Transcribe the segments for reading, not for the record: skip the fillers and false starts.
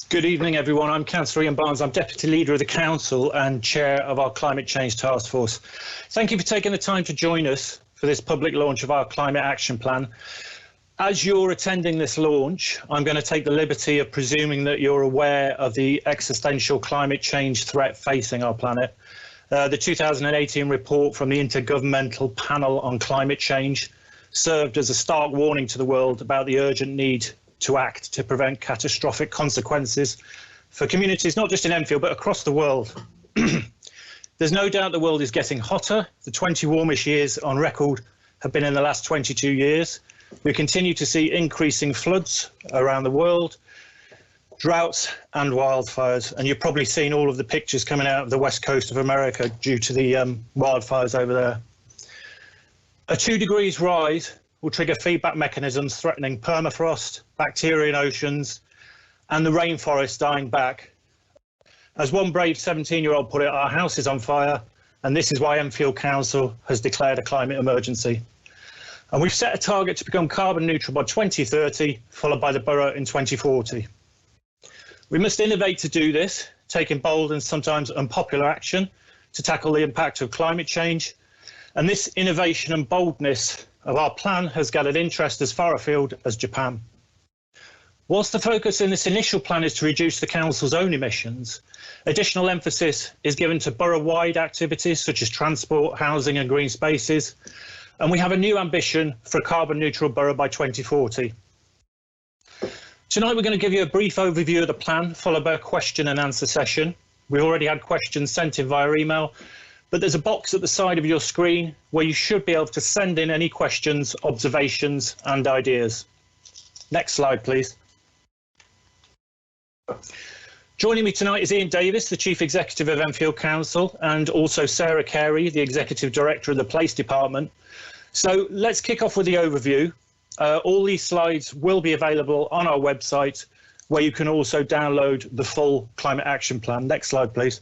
Good evening, everyone. I'm Councillor Ian Barnes. I'm Deputy Leader of the Council and Chair of our Climate Change Task Force. Thank you for taking the time to join us for this public launch of our Climate Action Plan. As you're attending this launch, I'm going to take the liberty of presuming that you're aware of the existential climate change threat facing our planet. The 2018 report from the Intergovernmental Panel on Climate Change served as a stark warning to the world about the urgent need to act to prevent catastrophic consequences for communities, not just in Enfield, but across the world. There's no doubt the world is getting hotter. The 20 warmest years on record have been in the last 22 years. We continue to see increasing floods around the world, droughts and wildfires. And you've probably seen all of the pictures coming out of the west coast of America due to the wildfires over there. A 2 degrees rise will trigger feedback mechanisms threatening permafrost, bacteria in oceans, and the rainforest dying back. As one brave 17-year-old put it, our house is on fire, and this is why Enfield Council has declared a climate emergency. And we've set a target to become carbon neutral by 2030, followed by the borough in 2040. We must innovate to do this, taking bold and sometimes unpopular action to tackle the impact of climate change. And this innovation and boldness of our plan has gathered interest as far afield as Japan. Whilst the focus in this initial plan is to reduce the council's own emissions, additional emphasis is given to borough-wide activities such as transport, housing and green spaces, and we have a new ambition for a carbon neutral borough by 2040. Tonight we're going to give you a brief overview of the plan, followed by a question and answer session. We already had questions sent in via email, but there's a box at the side of your screen where you should be able to send in any questions, observations and ideas. Next slide, please. Joining me tonight is Ian Davis, the Chief Executive of Enfield Council, and also Sarah Carey, the Executive Director of the Police Department. So let's kick off with the overview. All these slides will be available on our website, where you can also download the full Climate Action Plan. Next slide, please.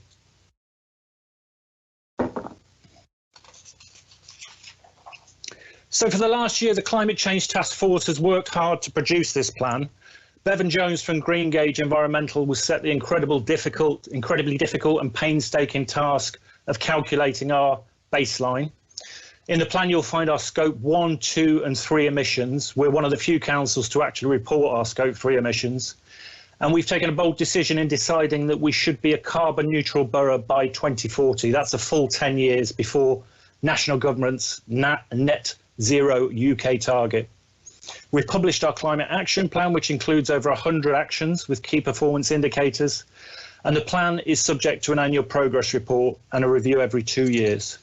So for the last year, the Climate Change Task Force has worked hard to produce this plan. Bevan Jones from Greengage Environmental was set the incredibly difficult and painstaking task of calculating our baseline. In the plan, you'll find our scope 1, 2 and 3 emissions. We're one of the few councils to actually report our scope 3 emissions. And we've taken a bold decision in deciding that we should be a carbon neutral borough by 2040. That's a full 10 years before national government's net zero UK target. We've published our climate action plan, which includes over 100 actions with key performance indicators, and the plan is subject to an annual progress report and a review every 2 years.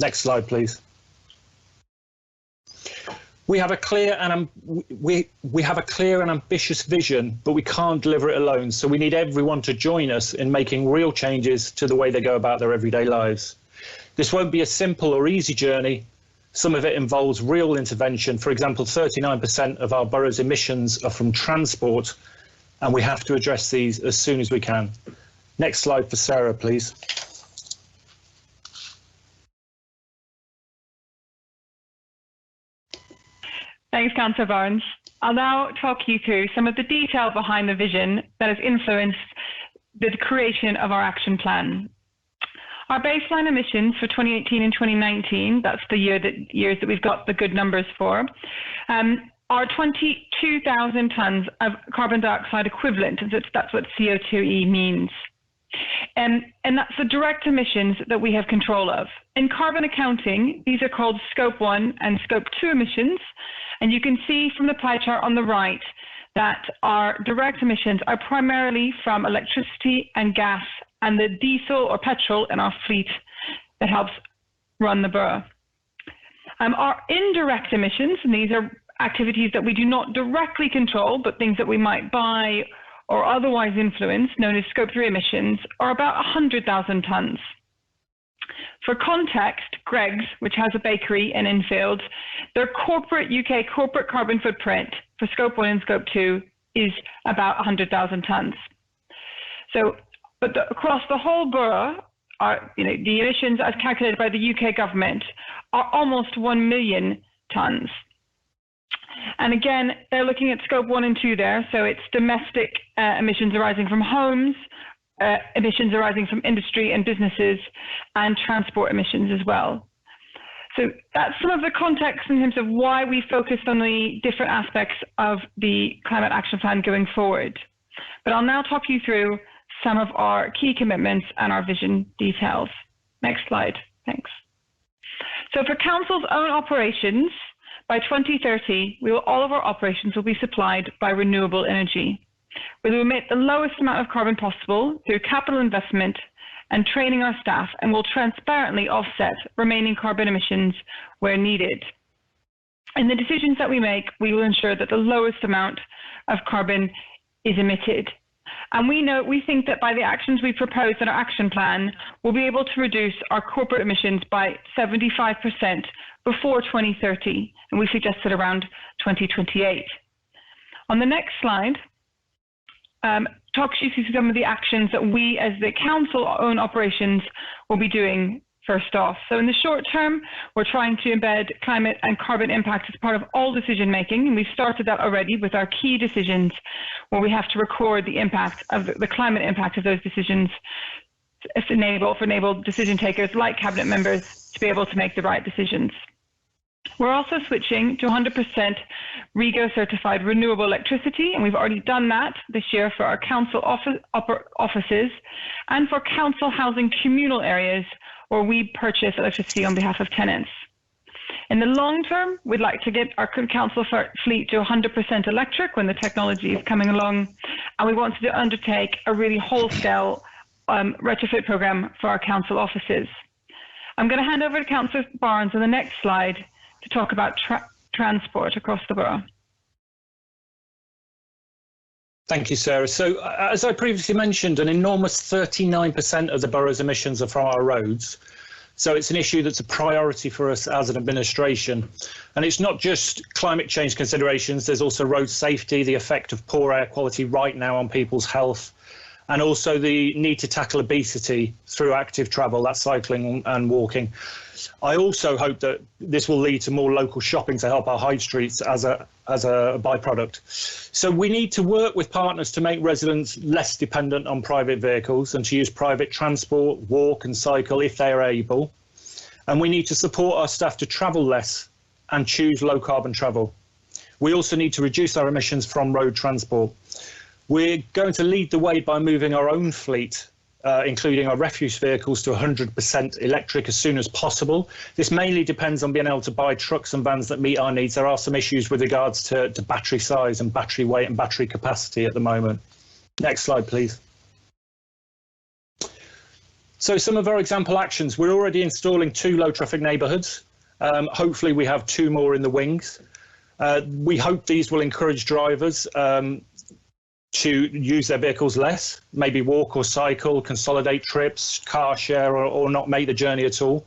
Next slide, please. We have a clear and ambitious vision, but we can't deliver it alone. So we need everyone to join us in making real changes to the way they go about their everyday lives. This won't be a simple or easy journey. Some of it involves real intervention. For example, 39% of our borough's emissions are from transport, and we have to address these as soon as we can. Next slide for Sarah, please. Thanks, Councillor Barnes. I'll now talk you through some of the detail behind the vision that has influenced the creation of our action plan. Our baseline emissions for 2018 and 2019, that's the years that we've got the good numbers for, are 22,000 tonnes of carbon dioxide equivalent. That's what CO2e means. And that's the direct emissions that we have control of. In carbon accounting, these are called scope 1 and scope 2 emissions. And you can see from the pie chart on the right that our direct emissions are primarily from electricity and gas and the diesel or petrol in our fleet that helps run the borough. Our indirect emissions, and these are activities that we do not directly control, but things that we might buy or otherwise influence, known as scope 3 emissions, are about 100,000 tonnes. For context, Greggs, which has a bakery in Enfield, their UK corporate carbon footprint for scope 1 and scope 2 is about 100,000 tonnes. So, across the whole borough, the emissions as calculated by the UK government are almost 1 million tonnes. And again, they're looking at scope 1 and 2 there. So it's domestic emissions arising from homes, emissions arising from industry and businesses, and transport emissions as well. So that's some of the context in terms of why we focused on the different aspects of the Climate Action Plan going forward. But I'll now talk you through some of our key commitments and our vision details. Next slide, thanks. So for Council's own operations, by 2030, all of our operations will be supplied by renewable energy. We will emit the lowest amount of carbon possible through capital investment and training our staff, and will transparently offset remaining carbon emissions where needed. In the decisions that we make, we will ensure that the lowest amount of carbon is emitted. And we think that by the actions we propose in our action plan, we'll be able to reduce our corporate emissions by 75% before 2030, and we suggested around 2028. On the next slide, talks you through some of the actions that we as the council-owned operations will be doing first off. So in the short term, we're trying to embed climate and carbon impact as part of all decision making, and we've started that already with our key decisions where we have to record the impact of the climate impact of those decisions to enable decision takers like cabinet members to be able to make the right decisions. We're also switching to 100% REGO certified renewable electricity, and we've already done that this year for our council offices and for council housing communal areas where we purchase electricity on behalf of tenants. In the long term, we'd like to get our council fleet to 100% electric when the technology is coming along, and we want to undertake a really wholesale retrofit program for our council offices. I'm going to hand over to Councillor Barnes on the next slide to talk about transport across the borough. Thank you, Sarah. So as I previously mentioned, an enormous 39% of the borough's emissions are from our roads. So it's an issue that's a priority for us as an administration. And it's not just climate change considerations, there's also road safety, the effect of poor air quality right now on people's health, and also the need to tackle obesity through active travel, that's cycling and walking. I also hope that this will lead to more local shopping to help our high streets as a byproduct. So we need to work with partners to make residents less dependent on private vehicles and to use private transport, walk and cycle if they are able. And we need to support our staff to travel less and choose low carbon travel. We also need to reduce our emissions from road transport. We're going to lead the way by moving our own fleet, including our refuse vehicles, to 100% electric as soon as possible. This mainly depends on being able to buy trucks and vans that meet our needs. There are some issues with regards to battery size and battery weight and battery capacity at the moment. Next slide, please. So some of our example actions, we're already installing 2 low traffic neighbourhoods. Hopefully we have 2 more in the wings. We hope these will encourage drivers to use their vehicles less, maybe walk or cycle, consolidate trips, car share, or not make the journey at all.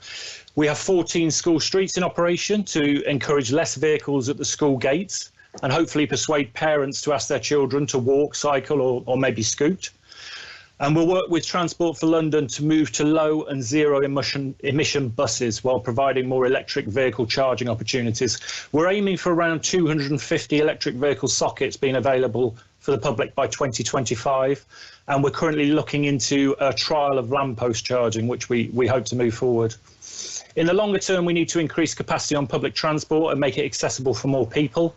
We have 14 school streets in operation to encourage less vehicles at the school gates and hopefully persuade parents to ask their children to walk, cycle, or maybe scoot. And we'll work with Transport for London to move to low and zero emission buses while providing more electric vehicle charging opportunities. We're aiming for around 250 electric vehicle sockets being available for the public by 2025, and we're currently looking into a trial of lamppost charging, which we hope to move forward. In the longer term, we need to increase capacity on public transport and make it accessible for more people.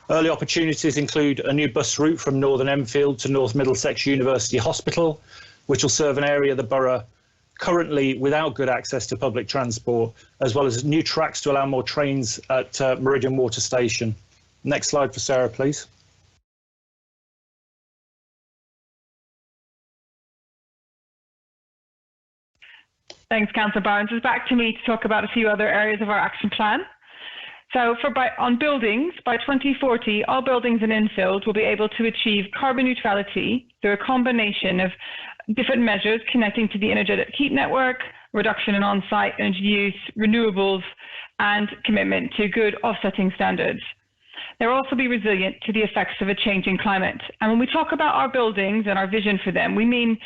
Early opportunities include a new bus route from Northern Enfield to North Middlesex University Hospital, which will serve an area of the borough currently without good access to public transport, as well as new tracks to allow more trains at Meridian Water Station. Next slide for Sarah, please. Thanks, Councillor Barnes. It's back to me to talk about a few other areas of our action plan. So on buildings, by 2040, all buildings in Enfield will be able to achieve carbon neutrality through a combination of different measures connecting to the energetic heat network, reduction in on-site energy use, renewables, and commitment to good offsetting standards. They'll also be resilient to the effects of a changing climate. And when we talk about our buildings and our vision for them, we mean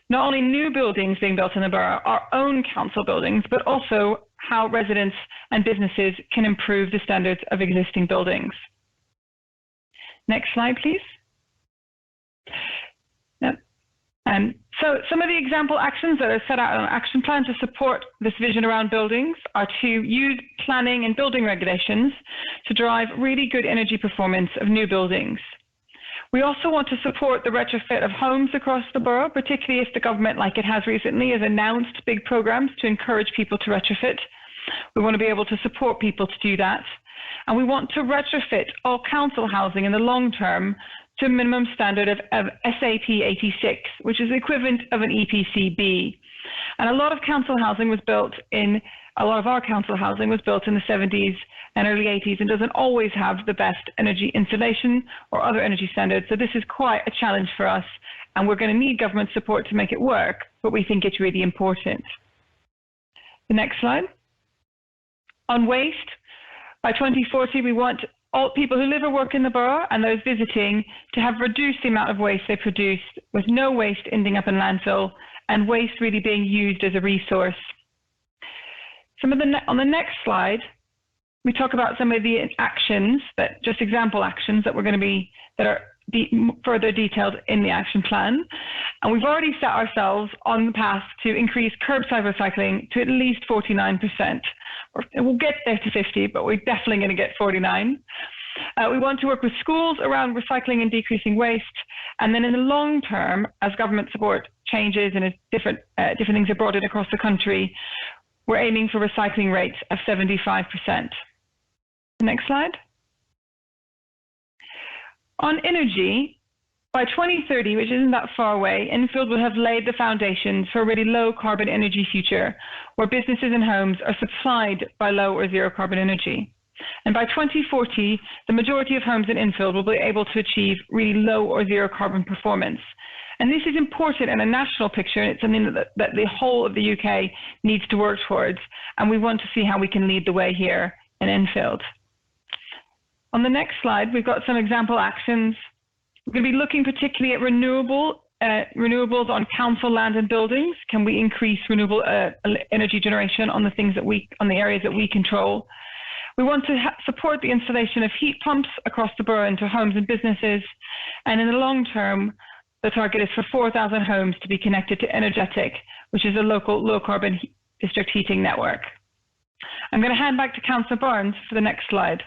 not only new buildings being built in the borough, our own council buildings, but also how residents and businesses can improve the standards of existing buildings. Next slide, please. Yep. So some of the example actions that are set out in our action plan to support this vision around buildings are to use planning and building regulations to drive really good energy performance of new buildings. We also want to support the retrofit of homes across the borough, particularly if the government, like it has recently, has announced big programs to encourage people to retrofit. We want to be able to support people to do that. And we want to retrofit all council housing in the long term to a minimum standard of SAP 86, which is the equivalent of an EPC-B. And a lot of our council housing was built in the 70s and early 80s and doesn't always have the best energy insulation or other energy standards. So this is quite a challenge for us, and we're going to need government support to make it work, but we think it's really important. The next slide. On waste, by 2040, we want all people who live or work in the borough and those visiting to have reduced the amount of waste they produce, with no waste ending up in landfill and waste really being used as a resource. On the next slide, we talk about some of the actions, just example actions that are further detailed in the action plan. And we've already set ourselves on the path to increase curbside recycling to at least 49%. We'll get there to 50, but we're definitely going to get 49. We want to work with schools around recycling and decreasing waste. And then in the long term, as government support changes and as different things are brought in across the country, we're aiming for recycling rates of 75%. Next slide. On energy, by 2030, which isn't that far away, Enfield will have laid the foundations for a really low carbon energy future where businesses and homes are supplied by low or zero carbon energy. And by 2040, the majority of homes in Enfield will be able to achieve really low or zero carbon performance. And this is important in a national picture, and it's something that the whole of the UK needs to work towards. And we want to see how we can lead the way here in Enfield. On the next slide, we've got some example actions. We're going to be looking particularly at renewables on council land and buildings. Can we increase renewable energy generation on the areas that we control? We want to support the installation of heat pumps across the borough into homes and businesses. And in the long term, the target is for 4,000 homes to be connected to Energetic, which is a local low-carbon district heating network. I'm going to hand back to Councillor Barnes for the next slide.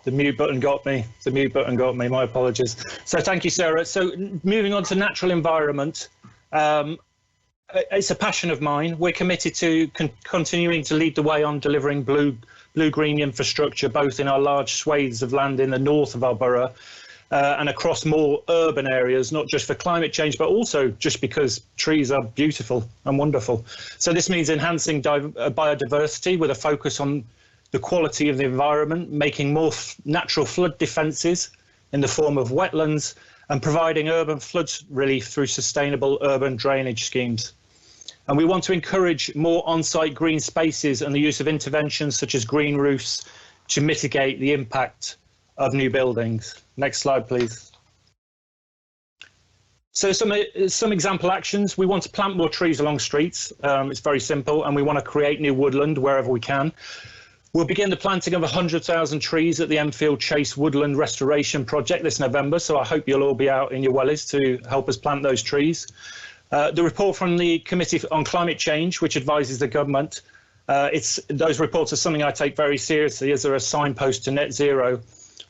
The mute button got me. My apologies. So thank you, Sarah. So moving on to natural environment. It's a passion of mine. We're committed to continuing to lead the way on delivering blue-green infrastructure, both in our large swathes of land in the north of our borough and across more urban areas, not just for climate change, but also just because trees are beautiful and wonderful. So this means enhancing biodiversity with a focus on the quality of the environment, making more natural flood defences in the form of wetlands, and providing urban flood relief through sustainable urban drainage schemes. And we want to encourage more on-site green spaces and the use of interventions such as green roofs to mitigate the impact of new buildings. Next slide, please. So some example actions. We want to plant more trees along streets. It's very simple, and we want to create new woodland wherever we can. We'll begin the planting of 100,000 trees at the Enfield Chase Woodland Restoration Project this November, so I hope you'll all be out in your wellies to help us plant those trees. The report from the Committee on Climate Change, which advises the government, those reports are something I take very seriously as they're a signpost to net zero.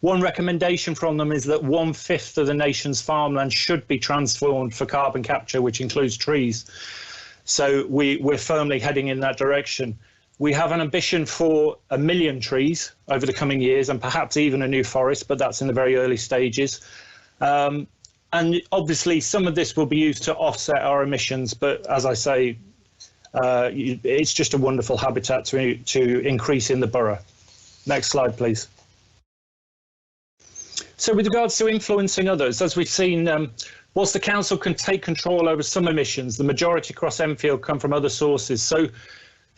One recommendation from them is that 1/5 of the nation's farmland should be transformed for carbon capture, which includes trees. So we're firmly heading in that direction. We have an ambition for 1 million trees over the coming years and perhaps even a new forest, but that's in the very early stages. And obviously some of this will be used to offset our emissions, but as I say, it's just a wonderful habitat to increase in the borough. Next slide, please. So with regards to influencing others, as we've seen, whilst the council can take control over some emissions, the majority across Enfield come from other sources. So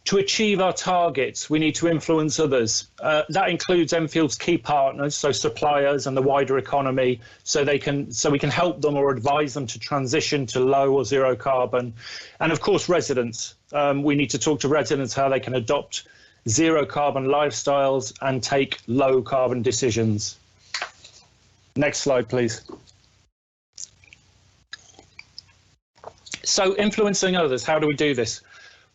To achieve our targets, we need to influence others. That includes Enfield's key partners, so suppliers and the wider economy, so we can help them or advise them to transition to low or zero carbon. And of course, residents. We need to talk to residents how they can adopt zero carbon lifestyles and take low carbon decisions. Next slide, please. So influencing others, how do we do this?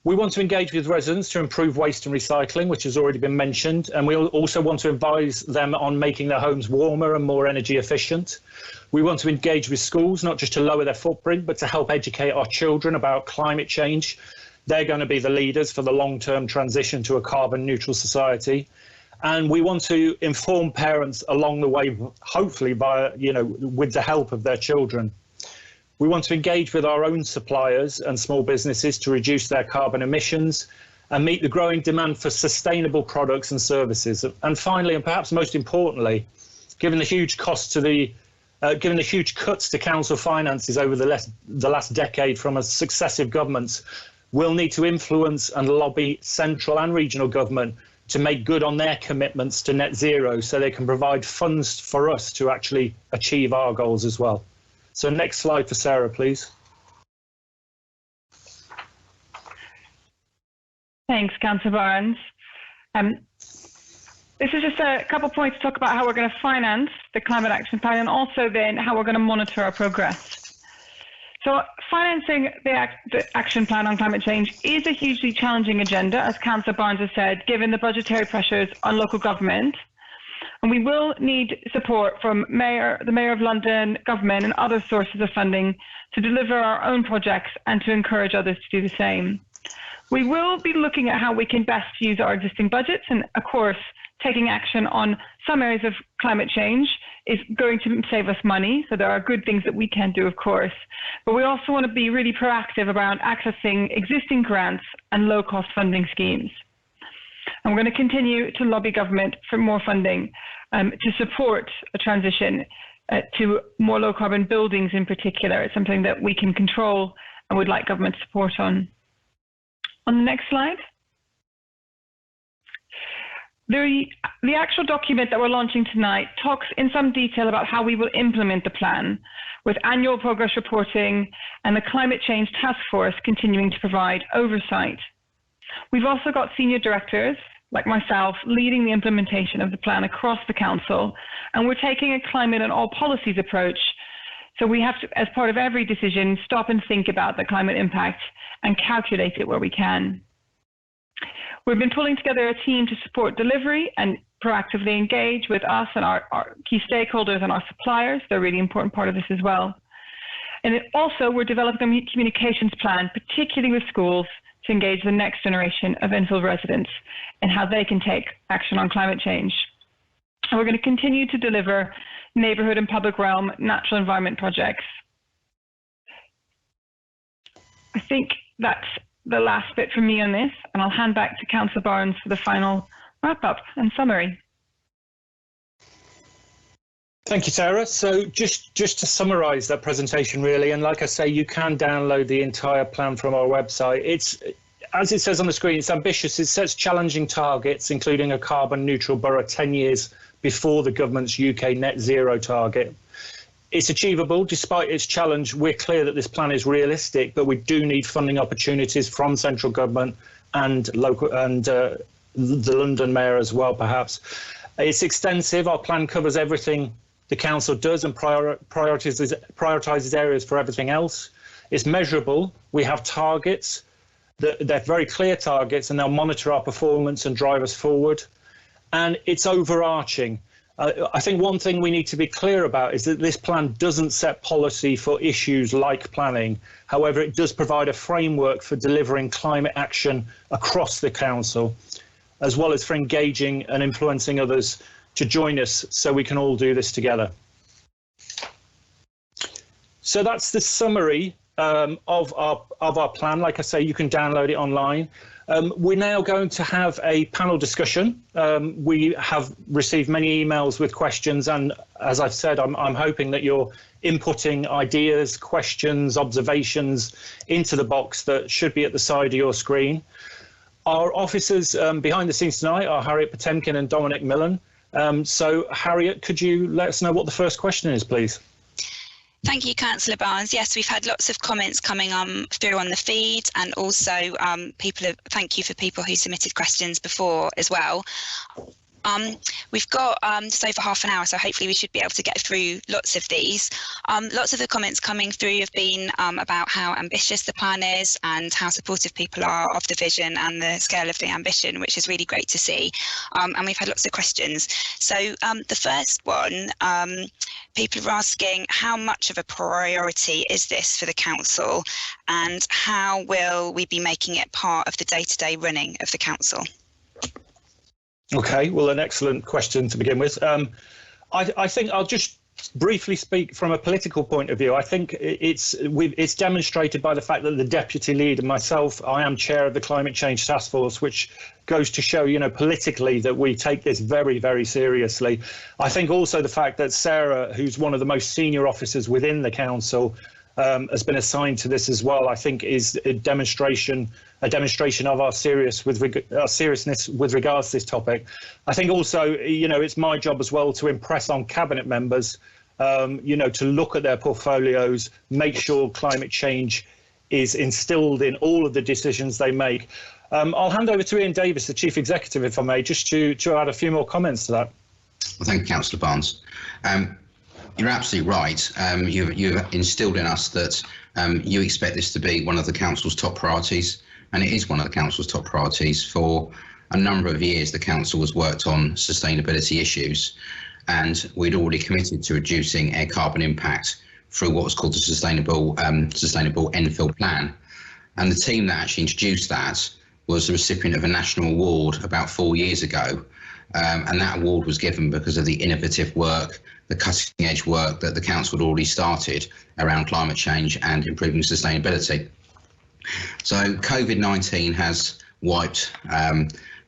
We want to engage with residents to improve waste and recycling, which has already been mentioned, and we also want to advise them on making their homes warmer and more energy efficient. We want to engage with schools, not just to lower their footprint, but to help educate our children about climate change. They're going to be the leaders for the long-term transition to a carbon neutral society. And we want to inform parents along the way, hopefully with the help of their children. We want to engage with our own suppliers and small businesses to reduce their carbon emissions and meet the growing demand for sustainable products and services. And finally, and perhaps most importantly, given the huge cuts to council finances over the last decade from successive governments, we'll need to influence and lobby central and regional government to make good on their commitments to net zero so they can provide funds for us to actually achieve our goals as well. So next slide for Sarah, please. Thanks, Councillor Barnes. This is just a couple of points to talk about how we're going to finance the Climate Action Plan and also then how we're going to monitor our progress. So financing the Action Plan on climate change is a hugely challenging agenda, as Councillor Barnes has said, given the budgetary pressures on local government. And we will need support from the Mayor of London, government and other sources of funding to deliver our own projects and to encourage others to do the same. We will be looking at how we can best use our existing budgets, and of course, taking action on some areas of climate change is going to save us money. So there are good things that we can do, of course. But we also want to be really proactive around accessing existing grants and low-cost funding schemes. And we're going to continue to lobby government for more funding to support a transition to more low carbon buildings in particular. It's something that we can control and would like government support on. On the next slide. The actual document that we're launching tonight talks in some detail about how we will implement the plan, with annual progress reporting and the Climate Change Task Force continuing to provide oversight. We've also got senior directors, like myself, leading the implementation of the plan across the council, and we're taking a climate and all policies approach. So we have to, as part of every decision, stop and think about the climate impact and calculate it where we can. We've been pulling together a team to support delivery and proactively engage with us and our key stakeholders and our suppliers. They're a really important part of this as well. And also, we're developing a communications plan, particularly with schools, to engage the next generation of Enfield residents and how they can take action on climate change. And we're going to continue to deliver neighbourhood and public realm natural environment projects. I think that's the last bit from me on this, and I'll hand back to Councillor Barnes for the final wrap-up and summary. Thank you, Sarah. So just to summarise that presentation, really, and like I say, you can download the entire plan from our website. It's, as it says on the screen, it's ambitious. It sets challenging targets, including a carbon neutral borough 10 years before the government's UK net zero target. It's achievable. Despite its challenge, we're clear that this plan is realistic, but we do need funding opportunities from central government and local and the London Mayor as well, perhaps. It's extensive. Our plan covers everything the council does and prioritises areas for everything else. It's measurable. We have targets. They're very clear targets, and they'll monitor our performance and drive us forward. And it's overarching. I think one thing we need to be clear about is that this plan doesn't set policy for issues like planning. However, it does provide a framework for delivering climate action across the council, as well as for engaging and influencing others to join us so we can all do this together. So that's the summary of our plan. Like I say, you can download it online. We're now going to have a panel discussion. We have received many emails with questions, and as I've said, I'm hoping that you're inputting ideas, questions, observations into the box that should be at the side of your screen. Our officers behind the scenes tonight are Harriet Potemkin and Dominic Millen. So, Harriet, could you let us know what the first question is, please? Thank you, Councillor Barnes. Yes, we've had lots of comments coming through on the feed, and also thank you for people who submitted questions before as well. We've got just over half an hour, so hopefully we should be able to get through lots of these. Lots of the comments coming through have been about how ambitious the plan is and how supportive people are of the vision and the scale of the ambition, which is really great to see. And we've had lots of questions. So the first one, people are asking how much of a priority is this for the council, and how will we be making it part of the day-to-day running of the council? Okay, well, an excellent question to begin with. I think I'll just briefly speak from a political point of view. I think it's demonstrated by the fact that the deputy leader, myself, I am chair of the Climate Change Task Force, which goes to show, you know, politically that we take this very, very seriously. I think also the fact that Sarah, who's one of the most senior officers within the council, has been assigned to this as well, I think is a demonstration of our seriousness with regards to this topic. I think also, you know, it's my job as well to impress on cabinet members, you know, to look at their portfolios, make sure climate change is instilled in all of the decisions they make. I'll hand over to Ian Davis, the Chief Executive, if I may, just to add a few more comments to that. Well, thank you, Councillor Barnes. You're absolutely right. You've instilled in us that you expect this to be one of the council's top priorities, and it is one of the council's top priorities. For a number of years, the council has worked on sustainability issues, and we'd already committed to reducing air carbon impact through what was called the Sustainable Enfield plan. And the team that actually introduced that was the recipient of a national award about 4 years ago. And that award was given because of the innovative work, the cutting edge work that the council had already started around climate change and improving sustainability. So COVID-19 has wiped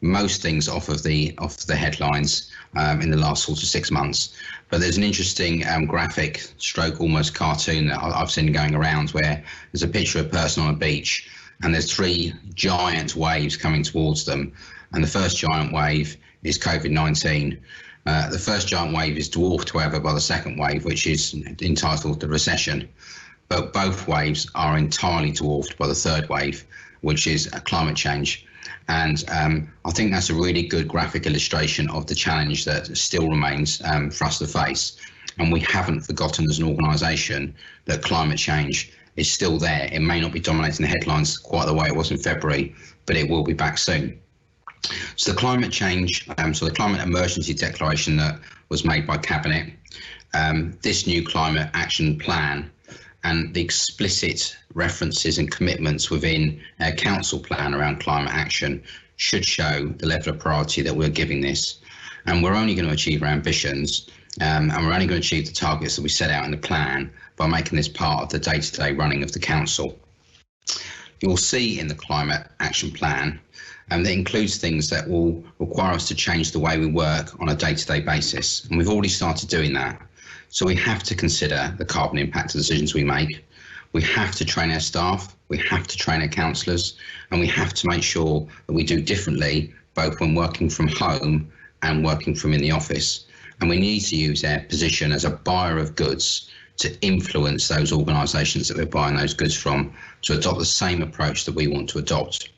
most things off the headlines in the last sort of 6 months. But there's an interesting graphic stroke, almost cartoon that I've seen going around, where there's a picture of a person on a beach and there's 3 giant waves coming towards them. And the first giant wave is COVID-19. The first giant wave is dwarfed, however, by the second wave, which is entitled the recession. But both waves are entirely dwarfed by the third wave, which is climate change. And I think that's a really good graphic illustration of the challenge that still remains for us to face. And we haven't forgotten as an organisation that climate change is still there. It may not be dominating the headlines quite the way it was in February, but it will be back soon. So the climate change, the climate emergency declaration that was made by Cabinet, this new climate action plan, and the explicit references and commitments within a council plan around climate action should show the level of priority that we're giving this. And we're only going to achieve our ambitions, and we're only going to achieve the targets that we set out in the plan by making this part of the day-to-day running of the council. You'll see in the climate action plan that includes things that will require us to change the way we work on a day-to-day basis. And we've already started doing that. So we have to consider the carbon impact of decisions we make. We have to train our staff, we have to train our councillors, and we have to make sure that we do differently, both when working from home and working from in the office. And we need to use our position as a buyer of goods to influence those organisations that we're buying those goods from to adopt the same approach that we want to adopt.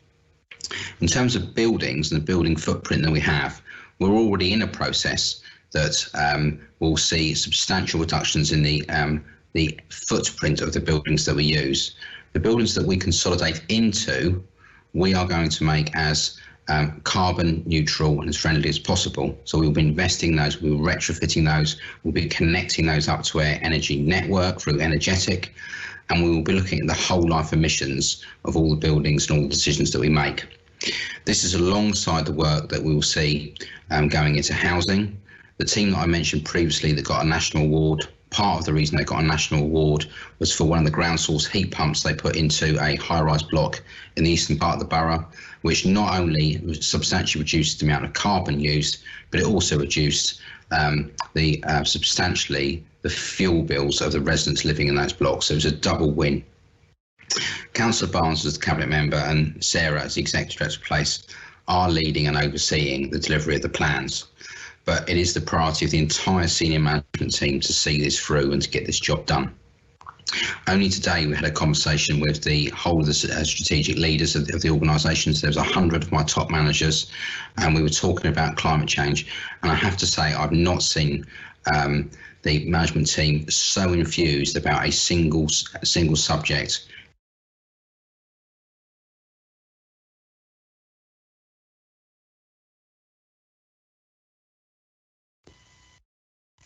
In terms of buildings and the building footprint that we have, we're already in a process that will see substantial reductions in the footprint of the buildings that we use. The buildings that we consolidate into, we are going to make as carbon neutral and as friendly as possible. So we'll be investing in those, we'll be retrofitting those, we'll be connecting those up to our energy network through Energetic, and we will be looking at the whole life emissions of all the buildings and all the decisions that we make. This is alongside the work that we will see going into housing. The team that I mentioned previously that got a national award, part of the reason they got a national award was for one of the ground source heat pumps they put into a high-rise block in the eastern part of the borough, which not only substantially reduced the amount of carbon used, but it also reduced substantially the fuel bills of the residents living in those blocks. So it was a double win. Councillor Barnes as the Cabinet Member and Sarah as the Executive Director of Place are leading and overseeing the delivery of the plans. But it is the priority of the entire senior management team to see this through and to get this job done. Only today we had a conversation with the whole of the strategic leaders of the organisations. There was 100 of my top managers, and we were talking about climate change. And I have to say, I've not seen the management team so infused about a single subject.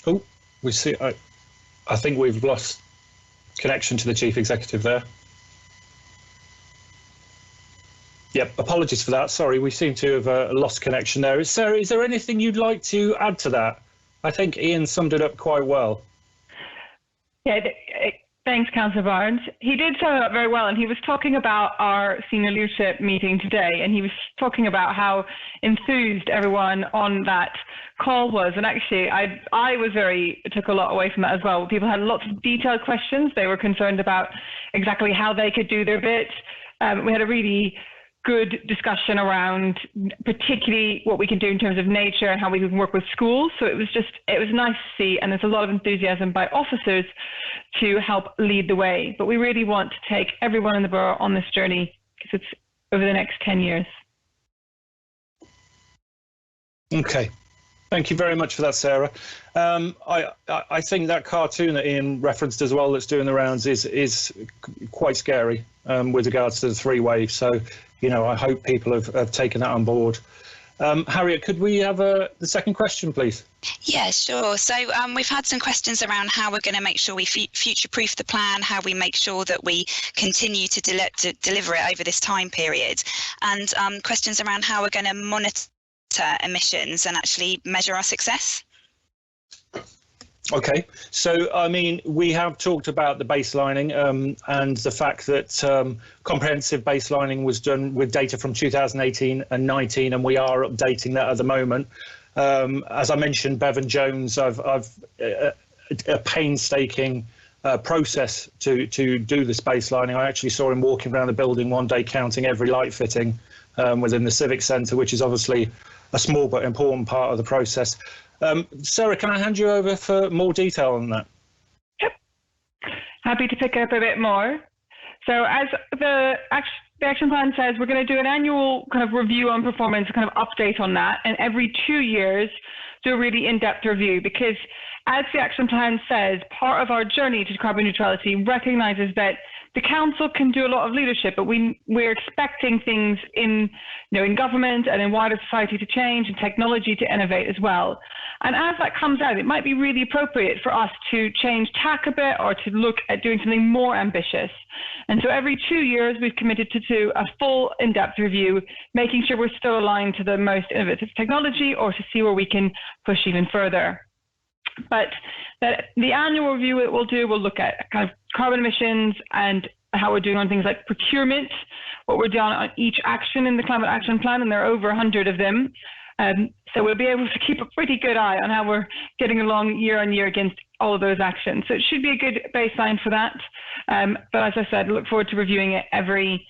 Oh, we see. I think we've lost connection to the Chief Executive there. Yep, apologies for that. Sorry, we seem to have lost connection there. Sarah, is there anything you'd like to add to that? I think Ian summed it up quite well. Yeah, thanks, Councillor Barnes. He did sum it up very well, and he was talking about our senior leadership meeting today, and he was talking about how enthused everyone on that call was. And actually, I took a lot away from that as well. People had lots of detailed questions. They were concerned about exactly how they could do their bit. We had a really good discussion around particularly what we can do in terms of nature and how we can work with schools. So it was nice to see, and there's a lot of enthusiasm by officers to help lead the way. But we really want to take everyone in the borough on this journey because it's over the next 10 years. Okay. Thank you very much for that, Sarah. I think that cartoon that Ian referenced as well that's doing the rounds is quite scary with regards to the three waves. So, you know, I hope people have taken that on board. Harriet, could we have the second question, please? Yeah, sure. So we've had some questions around how we're going to make sure we future-proof the plan, how we make sure that we continue to deliver it over this time period, and questions around how we're going to monitor emissions and actually measure our success. Okay, so I mean, we have talked about the baselining and the fact that comprehensive baselining was done with data from 2018 and 19, and we are updating that at the moment. As I mentioned, Bevan Jones, I've a painstaking process to do this baselining. I actually saw him walking around the building one day counting every light fitting within the Civic Centre, which is obviously a small but important part of the process. Sarah, can I hand you over for more detail on that? Yep. Happy to pick up a bit more. So as the action plan says, we're going to do an annual kind of review on performance, kind of update on that, and every 2 years do a really in-depth review, because as the action plan says, part of our journey to carbon neutrality recognises that the council can do a lot of leadership, but we're expecting things in government and in wider society to change, and technology to innovate as well. And as that comes out, it might be really appropriate for us to change tack a bit or to look at doing something more ambitious. And so every 2 years, we've committed to do a full in-depth review, making sure we're still aligned to the most innovative technology or to see where we can push even further. But the annual review we'll look at kind of carbon emissions and how we're doing on things like procurement, what we're doing on each action in the climate action plan, and there are over 100 of them. So we'll be able to keep a pretty good eye on how we're getting along year on year against all of those actions. So it should be a good baseline for that. But as I said, look forward to reviewing it every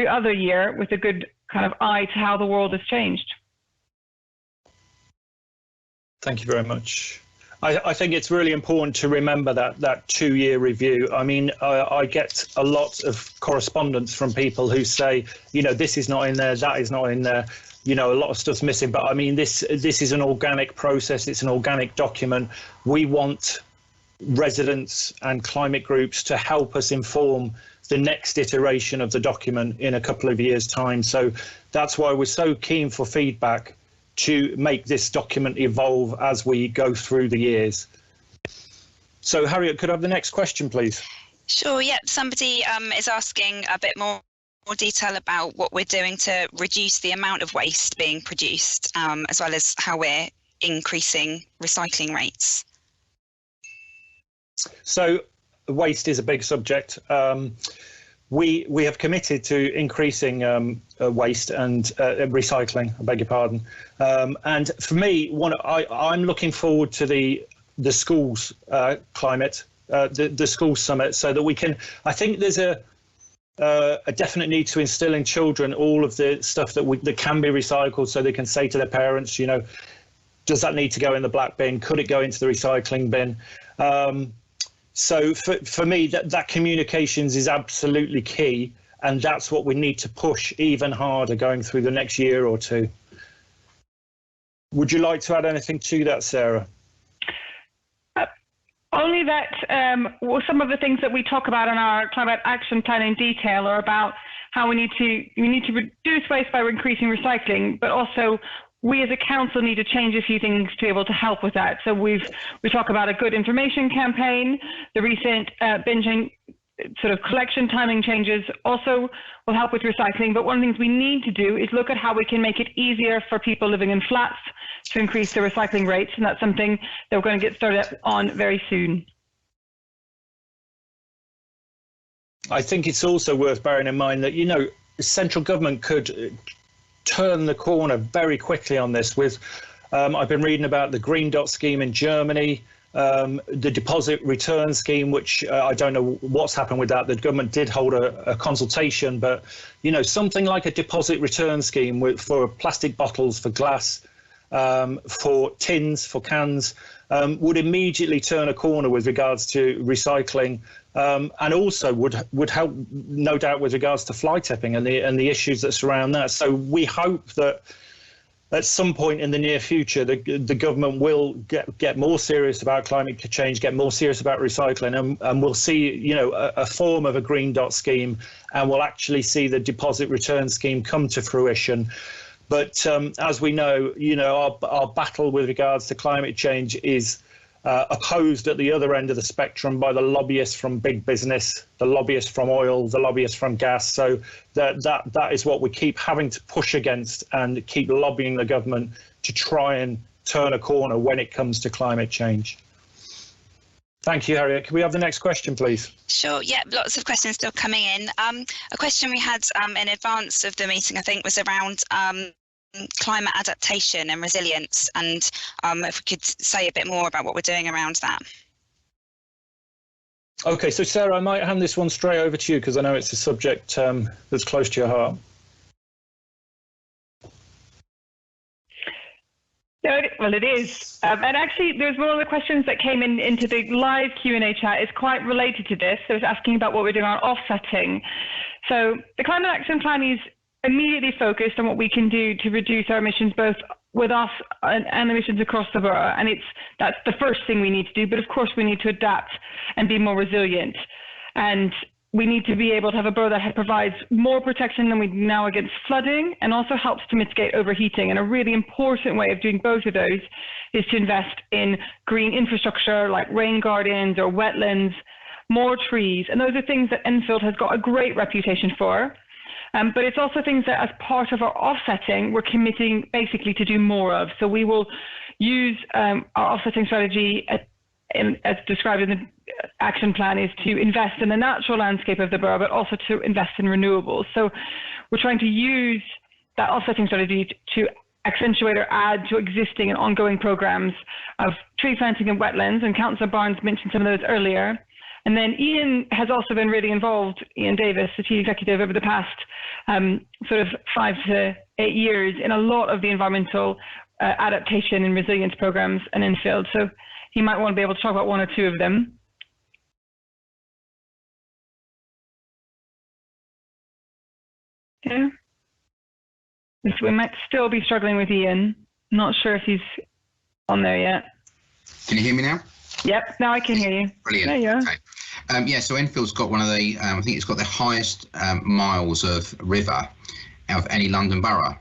other year with a good kind of eye to how the world has changed. Thank you very much. I think it's really important to remember that 2 year review. I mean, I get a lot of correspondence from people who say, you know, this is not in there, that is not in there. You know, a lot of stuff's missing. But I mean, this is an organic process. It's an organic document. We want residents and climate groups to help us inform the next iteration of the document in a couple of years' time. So that's why we're so keen for feedback to make this document evolve as we go through the years. So Harriet, could I have the next question, please? Sure, yeah. Somebody is asking a bit more detail about what we're doing to reduce the amount of waste being produced, as well as how we're increasing recycling rates. So waste is a big subject. We have committed to increasing waste and recycling, I beg your pardon. And for me, I'm looking forward to the schools climate, the school summit, so that we can, I think there's a definite need to instill in children all of the stuff that can be recycled, so they can say to their parents, you know, does that need to go in the black bin? Could it go into the recycling bin? So for me, that communications is absolutely key, and that's what we need to push even harder going through the next year or two. Would you like to add anything to that, Sarah? Only that some of the things that we talk about in our climate action plan in detail are about how we need to reduce waste by increasing recycling, but also we as a council need to change a few things to be able to help with that. So we talk about a good information campaign. The recent binging sort of collection timing changes also will help with recycling. But one of the things we need to do is look at how we can make it easier for people living in flats to increase their recycling rates. And that's something that we're going to get started on very soon. I think it's also worth bearing in mind that, you know, the central government could turn the corner very quickly on this with, I've been reading about the Green Dot scheme in Germany, the deposit return scheme, which I don't know what's happened with that. The government did hold a consultation, but, you know, something like a deposit return scheme for plastic bottles, for glass, for tins, for cans, would immediately turn a corner with regards to recycling, and also would help, no doubt, with regards to fly tipping and the issues that surround that. So we hope that at some point in the near future, the government will get more serious about climate change, get more serious about recycling, and we'll see, you know, a form of a Green Dot scheme, and we'll actually see the deposit return scheme come to fruition. But as we know, you know, our battle with regards to climate change is opposed at the other end of the spectrum by the lobbyists from big business, the lobbyists from oil, the lobbyists from gas. So that is what we keep having to push against, and keep lobbying the government to try and turn a corner when it comes to climate change. Thank you, Harriet. Can we have the next question, please? Sure. Yeah, lots of questions still coming in. A question we had in advance of the meeting, I think, was around climate adaptation and resilience, and if we could say a bit more about what we're doing around that. Okay, so Sarah, I might hand this one straight over to you because I know it's a subject that's close to your heart. Well, it is. And actually, there's one of the questions that came into the live Q&A chat is quite related to this. It was asking about what we're doing on offsetting. So the Climate Action Plan is immediately focused on what we can do to reduce our emissions, both with us and emissions across the borough. And that's the first thing we need to do. But of course, we need to adapt and be more resilient. And we need to be able to have a borough that provides more protection than we do now against flooding, and also helps to mitigate overheating. And a really important way of doing both of those is to invest in green infrastructure like rain gardens or wetlands, more trees. And those are things that Enfield has got a great reputation for. But it's also things that, as part of our offsetting, we're committing basically to do more of. So we will use our offsetting strategy as described in the action plan, is to invest in the natural landscape of the borough, but also to invest in renewables. So we're trying to use that offsetting strategy to accentuate or add to existing and ongoing programs of tree planting and wetlands, and Councillor Barnes mentioned some of those earlier. And then Ian has also been really involved, Ian Davis, the Chief Executive, over the past sort of 5 to 8 years in a lot of the environmental adaptation and resilience programs in Enfield. So he might want to be able to talk about one or two of them. Yeah. So we might still be struggling with Ian. Not sure if he's on there yet. Can you hear me now? Yep, now I can hear you. Brilliant. There you are. Okay. Yeah, so Enfield's got one of the, I think it's got the highest miles of river out of any London borough.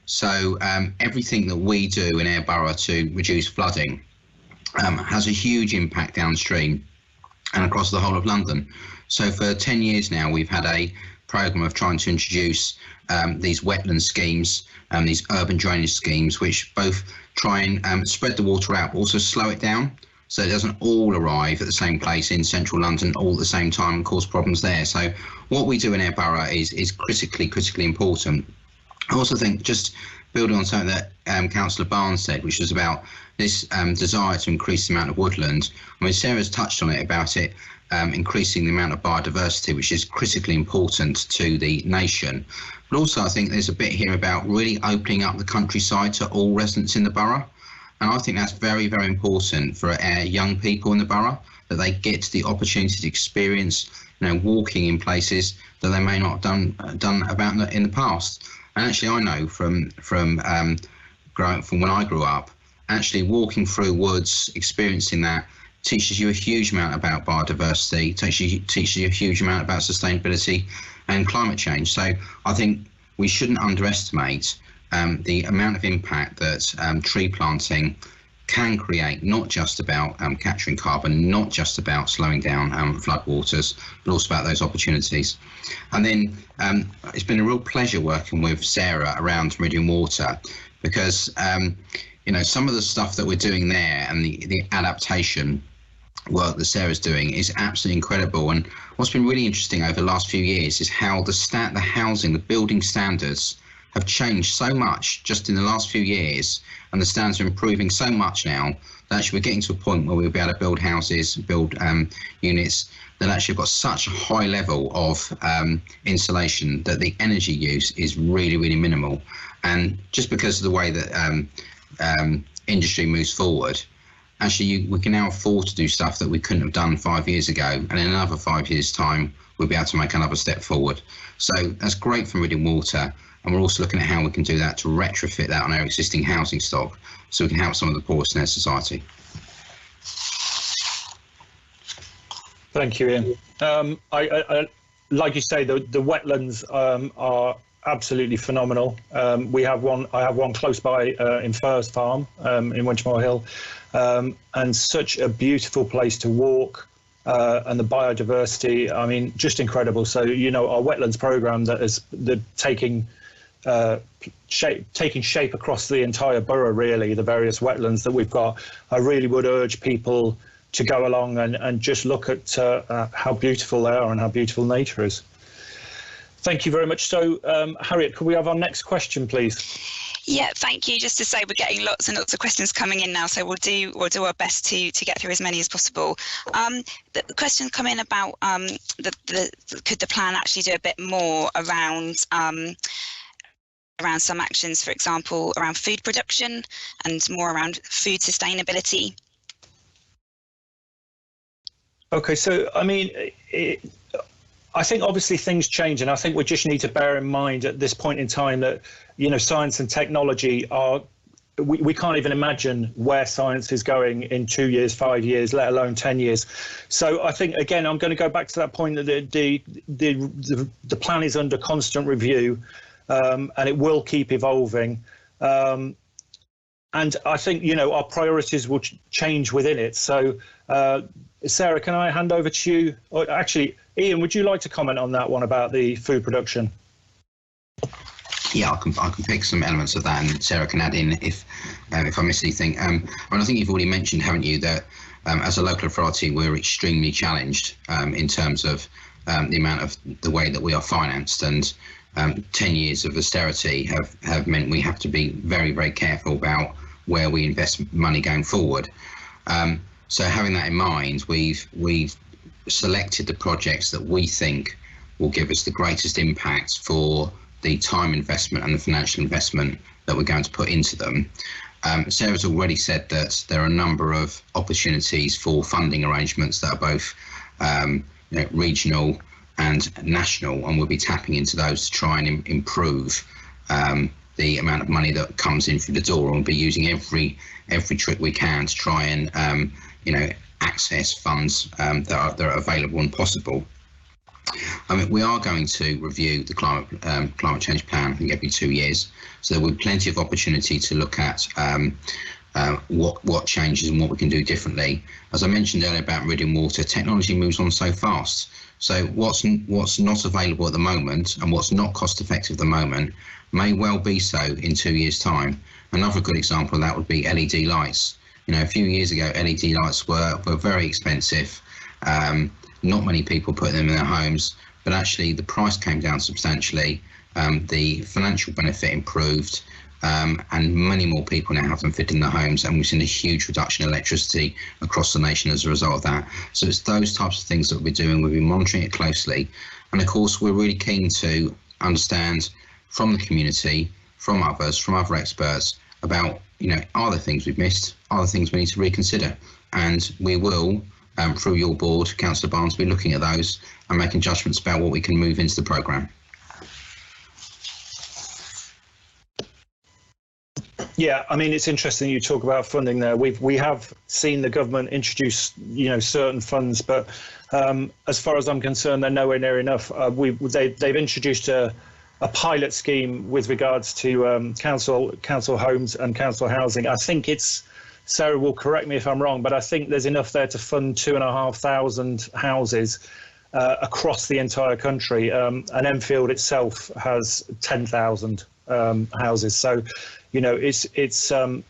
So everything that we do in our borough to reduce flooding has a huge impact downstream and across the whole of London. So for 10 years now, we've had a programme of trying to introduce these wetland schemes, these urban drainage schemes, which both try and spread the water out, but also slow it down, so it doesn't all arrive at the same place in central London all at the same time and cause problems there. So what we do in our borough is critically important. I also think, just building on something that Councillor Barnes said, which was about this desire to increase the amount of woodland. I mean, Sarah's touched on it about it increasing the amount of biodiversity, which is critically important to the nation. But also I think there's a bit here about really opening up the countryside to all residents in the borough. And I think that's very, very important for our young people in the borough, that they get the opportunity to experience, walking in places that they may not have done about in the past. And actually, I know from when I grew up, actually walking through woods, experiencing that, teaches you a huge amount about biodiversity, teaches you a huge amount about sustainability and climate change. So I think we shouldn't underestimate the amount of impact that tree planting can create, not just about capturing carbon, not just about slowing down floodwaters, but also about those opportunities. And then it's been a real pleasure working with Sarah around Meridian Water, because some of the stuff that we're doing there and the adaptation work that Sarah's doing is absolutely incredible. And what's been really interesting over the last few years is how the housing, the building standards have changed so much just in the last few years, and the standards are improving so much now that actually we're getting to a point where we'll be able to build houses, build units that actually have got such a high level of insulation that the energy use is really, really minimal. And just because of the way that industry moves forward, actually we can now afford to do stuff that we couldn't have done 5 years ago, and in another 5 years' time we'll be able to make another step forward. So that's great for Meridian Water. And we're also looking at how we can do that to retrofit that on our existing housing stock, so we can help some of the poorest in our society. Thank you, Ian. I like you say, the wetlands are absolutely phenomenal. I have one close by in Firs Farm in Winchmore Hill, and such a beautiful place to walk. And the biodiversity, I mean, just incredible. So, our wetlands program that is taking shape across the entire borough, really, the various wetlands that we've got. I really would urge people to go along and just look at how beautiful they are and how beautiful nature is. Thank you very much. So, Harriet, could we have our next question, please? Yeah, thank you. Just to say, we're getting lots and lots of questions coming in now, so we'll do our best to get through as many as possible. The questions come in about could the plan actually do a bit more around some actions, for example, around food production and more around food sustainability? Okay, so I mean, I think obviously things change, and I think we just need to bear in mind at this point in time that, science and technology are, we can't even imagine where science is going in 2 years, 5 years, let alone 10 years. So I think, again, I'm going to go back to that point that the plan is under constant review. And it will keep evolving. And I think, our priorities will change within it. So, Sarah, can I hand over to you? Or actually, Ian, would you like to comment on that one about the food production? Yeah, I can pick some elements of that, and Sarah can add in if I miss anything. I think you've already mentioned, haven't you, that as a local authority, we're extremely challenged in terms of the amount of the way that we are financed, and 10 years of austerity have meant we have to be very, very careful about where we invest money going forward. So having that in mind, we've selected the projects that we think will give us the greatest impact for the time investment and the financial investment that we're going to put into them. Sarah's already said that there are a number of opportunities for funding arrangements that are both regional and national, and we'll be tapping into those to try and improve the amount of money that comes in through the door, and we'll be using every trick we can to try and access funds that are available and possible. I mean, we are going to review the climate change plan, I think, every 2 years, so there will be plenty of opportunity to look at what changes and what we can do differently. As I mentioned earlier about Meridian Water, technology moves on so fast. So what's not available at the moment and what's not cost effective at the moment may well be so in 2 years' time. Another good example of that would be LED lights. A few years ago, LED lights were very expensive. Not many people put them in their homes, but actually the price came down substantially. The financial benefit improved, and many more people now have them fitted in their homes, and we've seen a huge reduction in electricity across the nation as a result of that. So it's those types of things that we're doing. We've been monitoring it closely, and of course we're really keen to understand from the community, from others, from other experts about, are there things we've missed, are there things we need to reconsider, and we will, through your board, Councillor Barnes, be looking at those and making judgments about what we can move into the programme. Yeah, I mean, it's interesting you talk about funding there. We have seen the government introduce, certain funds, but as far as I'm concerned, they're nowhere near enough. They've introduced a pilot scheme with regards to council homes and council housing. I think Sarah will correct me if I'm wrong, but I think there's enough there to fund 2,500 houses across the entire country. And Enfield itself has 10,000 houses. So, it's a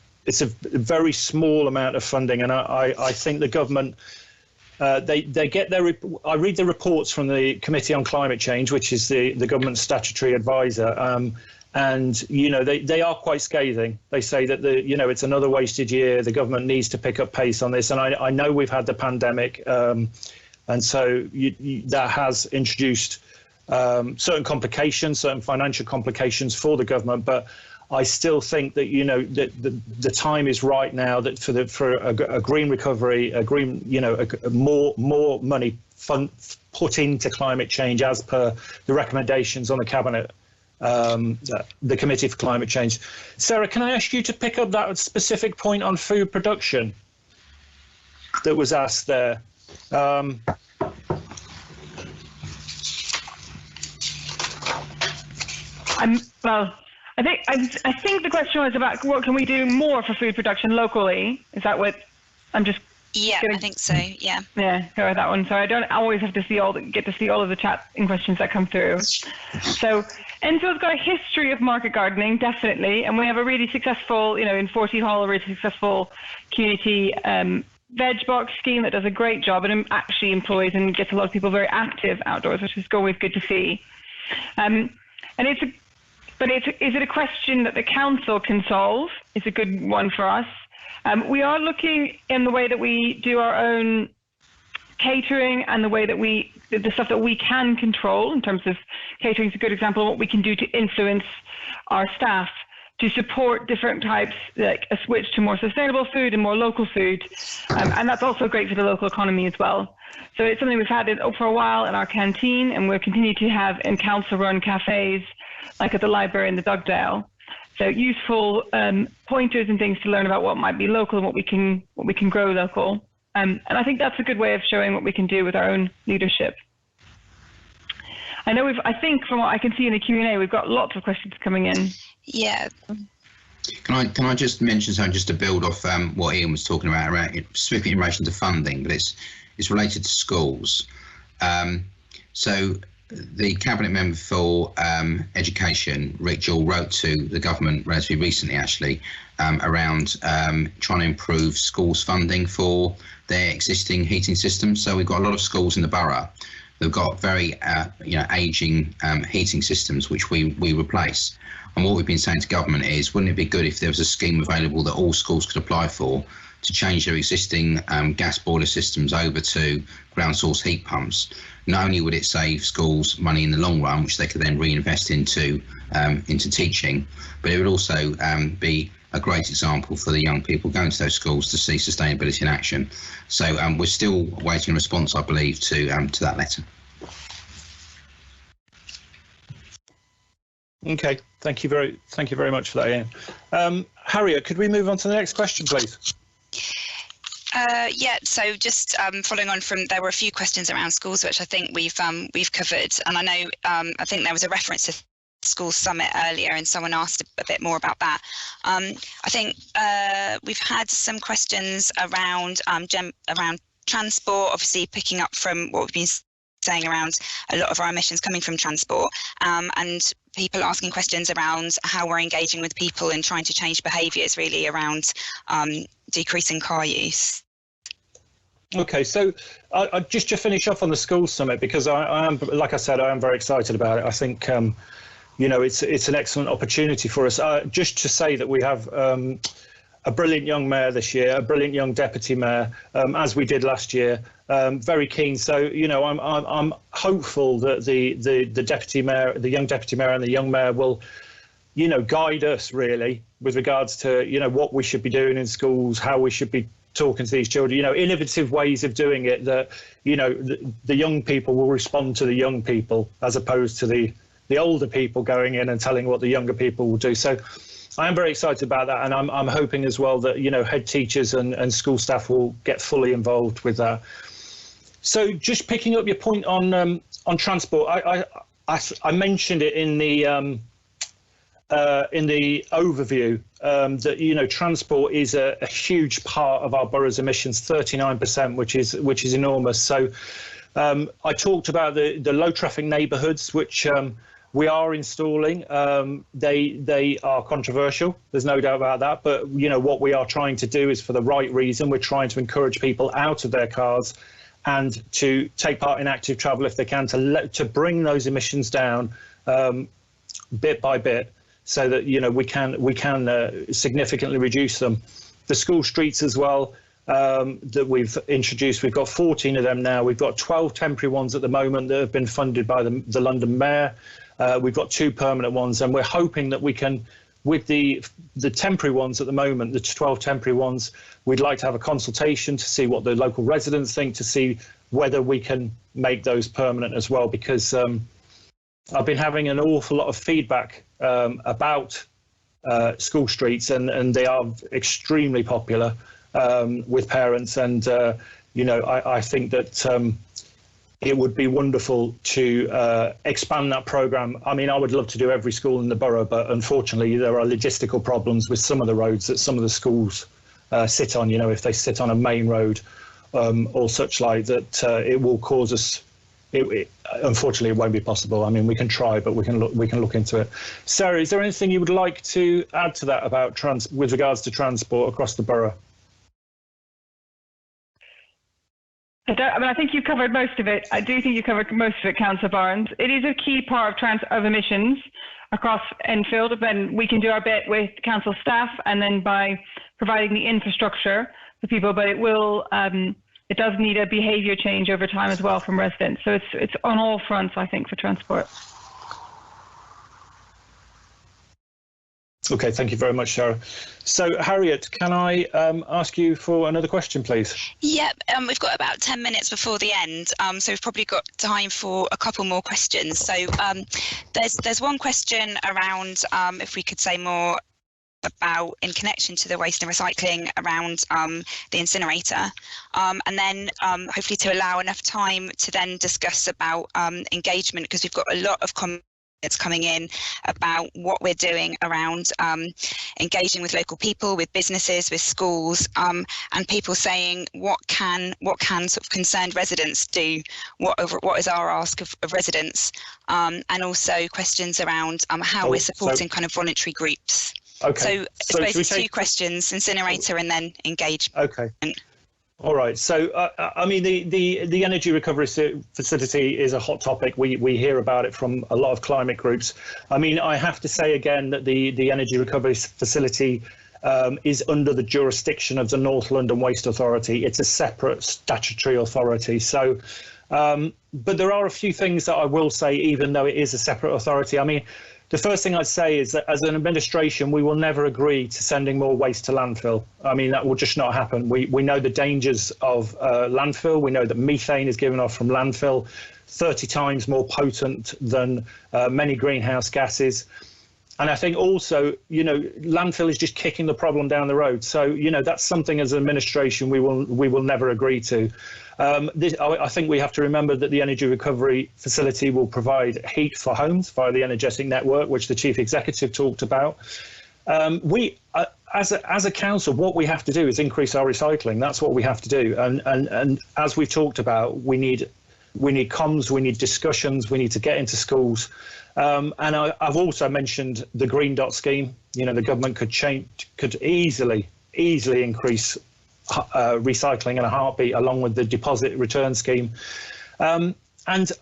very small amount of funding, and I think the government they get their. I read the reports from the Committee on Climate Change, which is the government's statutory advisor, and they are quite scathing. They say that it's another wasted year. The government needs to pick up pace on this, and I know we've had the pandemic, and so that has introduced certain complications, certain financial complications for the government, but I still think that that the time is right now that for a green recovery, more money put into climate change as per the recommendations on the cabinet, the Committee for Climate Change. Sarah, can I ask you to pick up that specific point on food production that was asked there? I think the question was about what can we do more for food production locally. Is that what I'm just? Yeah, I think so. Yeah. Yeah, go with that one. So I don't always have to get to see all of the chat and questions that come through. So Enfield's got a history of market gardening, definitely, and we have a really successful, in Forty Hall, a really successful community veg box scheme that does a great job and actually employs and gets a lot of people very active outdoors, which is always good to see. Is it a question that the council can solve? It's a good one for us. We are looking in the way that we do our own catering and the way that the stuff that we can control in terms of catering is a good example of what we can do to influence our staff to support different types, like a switch to more sustainable food and more local food. And that's also great for the local economy as well. So it's something we've had for a while in our canteen, and we'll continue to have in council-run cafes, like at the library in the Dugdale. So useful pointers and things to learn about what might be local and what we can grow local. And I think that's a good way of showing what we can do with our own leadership. I think from what I can see in the Q&A, we've got lots of questions coming in. Yeah. Can I just mention something just to build off what Ian was talking about, specifically in relation to funding, but it's related to schools. So the Cabinet Member for Education, Rick Jewell, wrote to the government relatively recently, actually, around trying to improve schools' funding for their existing heating systems. So we've got a lot of schools in the borough that've got very ageing heating systems, which we replace. And what we've been saying to government is, wouldn't it be good if there was a scheme available that all schools could apply for to change their existing gas boiler systems over to ground source heat pumps? Not only would it save schools money in the long run, which they could then reinvest into teaching, but it would also be a great example for the young people going to those schools to see sustainability in action. So we're still waiting a response, I believe, to that letter. Okay, thank you very much for that, Ian. Harriet, could we move on to the next question, please? Yeah, so just following on from, there were a few questions around schools, which I think we've covered, and I know I think there was a reference to School Summit earlier, and someone asked a bit more about that. I think we've had some questions around transport, obviously picking up from what we've been saying around a lot of our emissions coming from transport, and people asking questions around how we're engaging with people and trying to change behaviours really around decreasing car use. Okay, so just to finish off on the school summit, because I am, like I said, I am very excited about it. I think, it's an excellent opportunity for us. Just to say that we have a brilliant young mayor this year, a brilliant young deputy mayor, as we did last year. Very keen. So, I'm hopeful that the deputy mayor, the young deputy mayor, and the young mayor will, guide us really with regards to, what we should be doing in schools, how we should be talking to these children, innovative ways of doing it that, the young people will respond to the young people as opposed to the older people going in and telling what the younger people will do. So I am very excited about that, and I'm hoping as well that head teachers and school staff will get fully involved with that. So just picking up your point on transport, I mentioned it in the overview that transport is a huge part of our borough's emissions, 39%, which is enormous. So I talked about the low traffic neighbourhoods, which we are installing. They are controversial, there's no doubt about that, but what we are trying to do is for the right reason. We're trying to encourage people out of their cars and to take part in active travel if they can, to bring those emissions down bit by bit, so that we can significantly reduce them. The school streets as well that we've introduced, we've got 14 of them now. We've got 12 temporary ones at the moment that have been funded by the London Mayor. We've got 2 permanent ones, and we're hoping that we can, with the temporary ones at the moment, the 12 temporary ones, we'd like to have a consultation to see what the local residents think, to see whether we can make those permanent as well, because I've been having an awful lot of feedback about school streets, and they are extremely popular with parents, and I think that it would be wonderful to expand that programme. I mean, I would love to do every school in the borough, but unfortunately there are logistical problems with some of the roads that some of the schools sit on. If they sit on a main road or such like that, it will cause us. Unfortunately, it won't be possible. I mean, we can try, but we can look into it. Sarah, is there anything you would like to add to that about with regards to transport across the borough? I think you've covered most of it. I do think you covered most of it, Councillor Barnes. It is a key part of emissions across Enfield. Then we can do our bit with council staff and then by providing the infrastructure for people, but it does need a behaviour change over time as well from residents. So it's on all fronts, I think, for transport. Okay, thank you very much, Sarah. So, Harriet, can I ask you for another question, please? Yep, we've got about 10 minutes before the end, so we've probably got time for a couple more questions. So there's one question around if we could say more about, in connection to the waste and recycling, around the incinerator, and then hopefully to allow enough time to then discuss about engagement, because we've got a lot of comments coming in about what we're doing around engaging with local people, with businesses, with schools, and people saying what can sort of concerned residents do, what is our ask of residents, and also questions around how we're supporting kind of voluntary groups. Okay. So I suppose it's 2 questions: incinerator and then engagement. Okay. All right. So, I mean, the energy recovery facility is a hot topic. We hear about it from a lot of climate groups. I mean, I have to say again that the energy recovery facility is under the jurisdiction of the North London Waste Authority. It's a separate statutory authority. So, but there are a few things that I will say, even though it is a separate authority. I mean, the first thing I'd say is that as an administration, we will never agree to sending more waste to landfill. I mean, that will just not happen. We know the dangers of landfill. We know that methane is given off from landfill, 30 times more potent than many greenhouse gases. And I think also, landfill is just kicking the problem down the road. So, that's something as an administration we will never agree to. I think we have to remember that the energy recovery facility will provide heat for homes via the energetic network, which the chief executive talked about. As a council, what we have to do is increase our recycling. That's what we have to do. And as we've talked about, we need comms, we need discussions, we need to get into schools. And I've also mentioned the Green Dot scheme. The government could easily increase recycling in a heartbeat, along with the deposit return scheme. And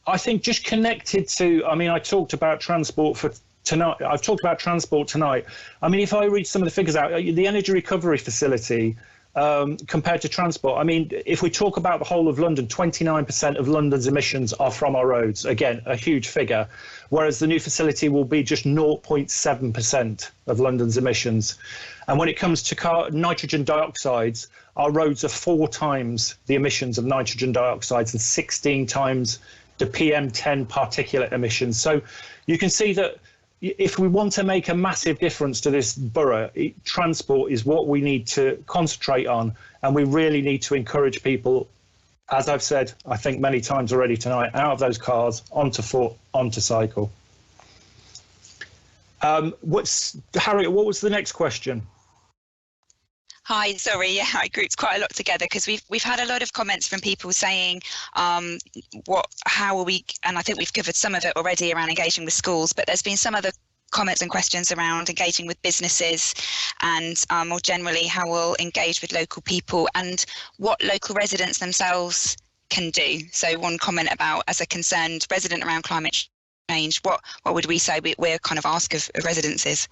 I think just connected to, I mean, I talked about transport for tonight. I've talked about transport tonight. I mean, if I read some of the figures out, the energy recovery facility compared to transport, I mean, if we talk about the whole of London, 29% of London's emissions are from our roads. Again, a huge figure, whereas the new facility will be just 0.7% of London's emissions. And when it comes to nitrogen dioxides, our roads are 4 times the emissions of nitrogen dioxides and 16 times the PM10 particulate emissions. So you can see that if we want to make a massive difference to this borough, transport is what we need to concentrate on, and we really need to encourage people, as I've said, I think many times already tonight, out of those cars, onto foot, onto cycle. Harriet, what was the next question? Hi, sorry, yeah, I grouped quite a lot together because we've had a lot of comments from people saying how are we, and I think we've covered some of it already around engaging with schools, but there's been some other comments and questions around engaging with businesses and more generally how we'll engage with local people and what local residents themselves can do. So one comment about, as a concerned resident around climate change, what would we say we're kind of ask of residents is?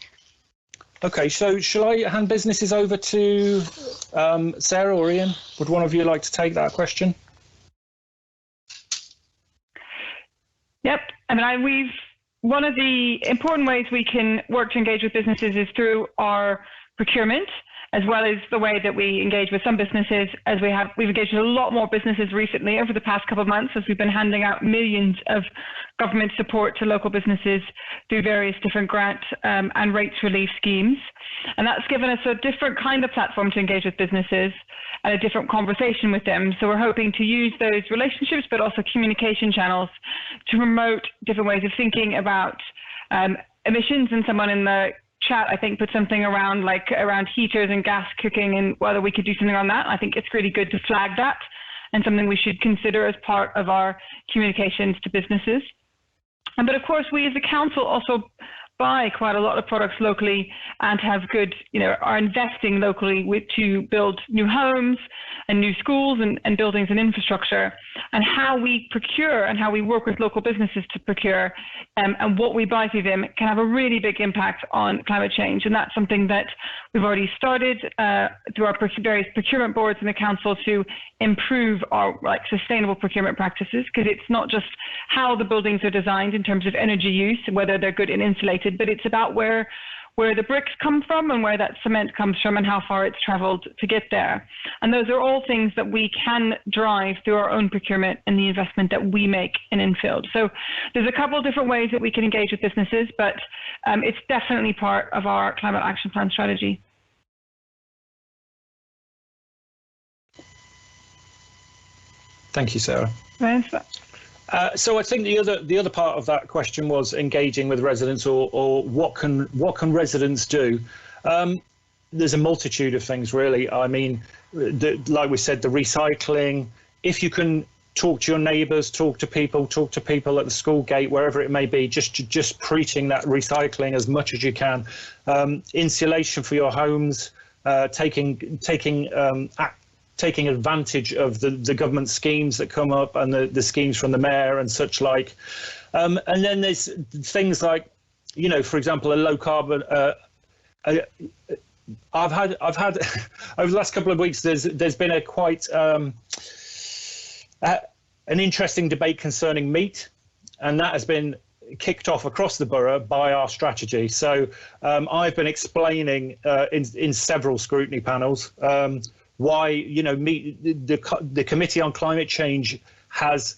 Okay, so shall I hand businesses over to Sarah or Ian? Would one of you like to take that question? Yep. I mean, one of the important ways we can work to engage with businesses is through our procurement, as well as the way that we engage with some businesses, as we've engaged with a lot more businesses recently over the past couple of months, as we've been handing out millions of government support to local businesses through various different grant and rates relief schemes. And that's given us a different kind of platform to engage with businesses and a different conversation with them. So we're hoping to use those relationships, but also communication channels to promote different ways of thinking about emissions. And someone in the chat, I think, put something around heaters and gas cooking and whether we could do something on that. I think it's really good to flag that and something we should consider as part of our communications to businesses. But of course, we as a council also buy quite a lot of products locally and have good, are investing locally to build new homes and new schools and buildings and infrastructure. And how we procure and how we work with local businesses to procure and what we buy through them can have a really big impact on climate change. And that's something that we've already started through our various procurement boards in the council to improve our sustainable procurement practices, because it's not just how the buildings are designed in terms of energy use, whether they're good and insulated, but it's about where the bricks come from and where that cement comes from and how far it's traveled to get there. And those are all things that we can drive through our own procurement and the investment that we make in Enfield. So there's a couple of different ways that we can engage with businesses, but it's definitely part of our climate action plan strategy. Thank you, Sarah. Thanks. So I think the other part of that question was engaging with residents, or what can residents do? There's a multitude of things, really. I mean, like we said, the recycling. If you can talk to your neighbours, talk to people at the school gate, wherever it may be, just preaching that recycling as much as you can. Insulation for your homes, taking advantage of the government schemes that come up and the schemes from the mayor and such like. And then there's things like, for example, a low carbon. I've had over the last couple of weeks, there's been a quite an interesting debate concerning meat, and that has been kicked off across the borough by our strategy. So I've been explaining in several scrutiny panels why the Committee on Climate Change has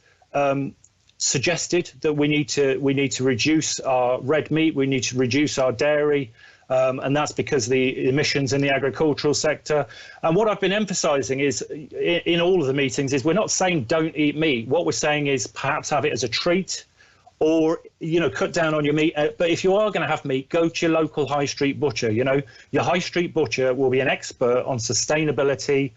suggested that we need to reduce our red meat, we need to reduce our dairy, and that's because the emissions in the agricultural sector. And what I've been emphasising is in all of the meetings is we're not saying don't eat meat. What we're saying is perhaps have it as a treat, or cut down on your meat. But if you are going to have meat, go to your local high street butcher. Your high street butcher will be an expert on sustainability.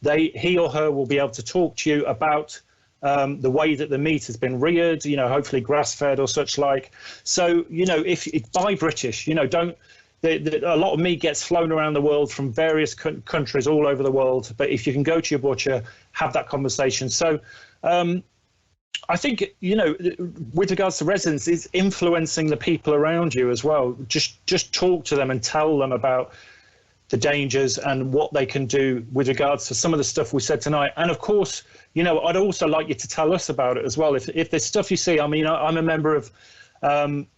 He or her will be able to talk to you about the way that the meat has been reared, hopefully grass fed or such like. So if buy British, don't. A lot of meat gets flown around the world from various countries all over the world. But if you can go to your butcher, have that conversation. So I think, you know, with regards to residents, is influencing the people around you as well. Just talk to them and tell them about the dangers and what they can do with regards to some of the stuff we said tonight. And of course, you know, I'd also like you to tell us about it as well. If there's stuff you see, I mean, I'm a member of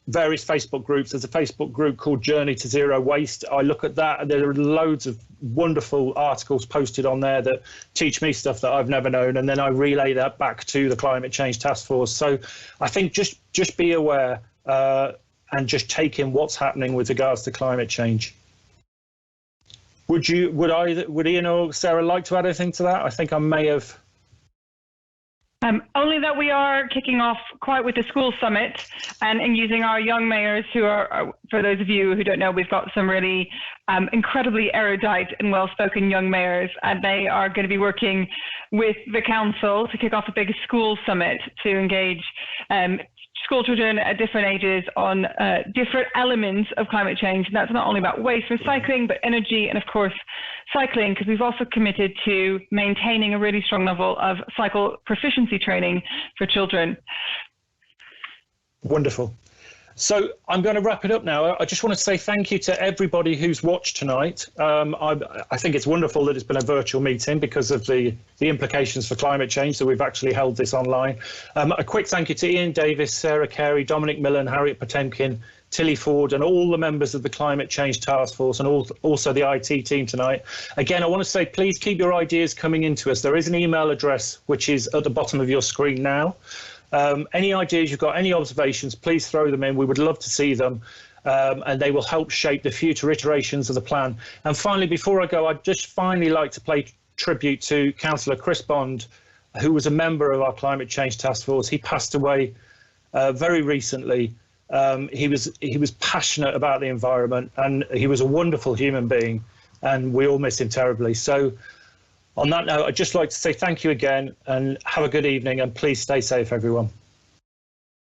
various Facebook groups. There's a Facebook group called Journey to Zero Waste. I look at that and there are loads of wonderful articles posted on there that teach me stuff that I've never known, and then I relay that back to the Climate Change Task Force. So I think just be aware and just take in what's happening with regards to climate change. Would Ian or Sarah like to add anything to that? I think I may have. Only that we are kicking off quite with the school summit and using our young mayors who are, for those of you who don't know, we've got some really incredibly erudite and well-spoken young mayors, and they are going to be working with the council to kick off a big school summit to engage school children at different ages on different elements of climate change. And that's not only about waste recycling, but energy and, of course, cycling, because we've also committed to maintaining a really strong level of cycle proficiency training for children. Wonderful. So I'm going to wrap it up now. I just want to say thank you to everybody who's watched tonight. I think it's wonderful that it's been a virtual meeting because of the implications for climate change, so we've actually held this online. A quick thank you to Ian Davis, Sarah Carey, Dominic Millen, Harriet Potemkin, Tilly Ford, and all the members of the Climate Change Task Force, and also the IT team tonight. Again, I want to say, please keep your ideas coming into us. There is an email address which is at the bottom of your screen now. Any ideas you've got, any observations, please throw them in. We would love to see them, and they will help shape the future iterations of the plan. And finally, before I go, I'd just finally like to pay tribute to Councillor Chris Bond, who was a member of our Climate Change Task Force. He passed away very recently. He was passionate about the environment, and he was a wonderful human being, and we all miss him terribly. So on that note, I'd just like to say thank you again and have a good evening, and please stay safe, everyone.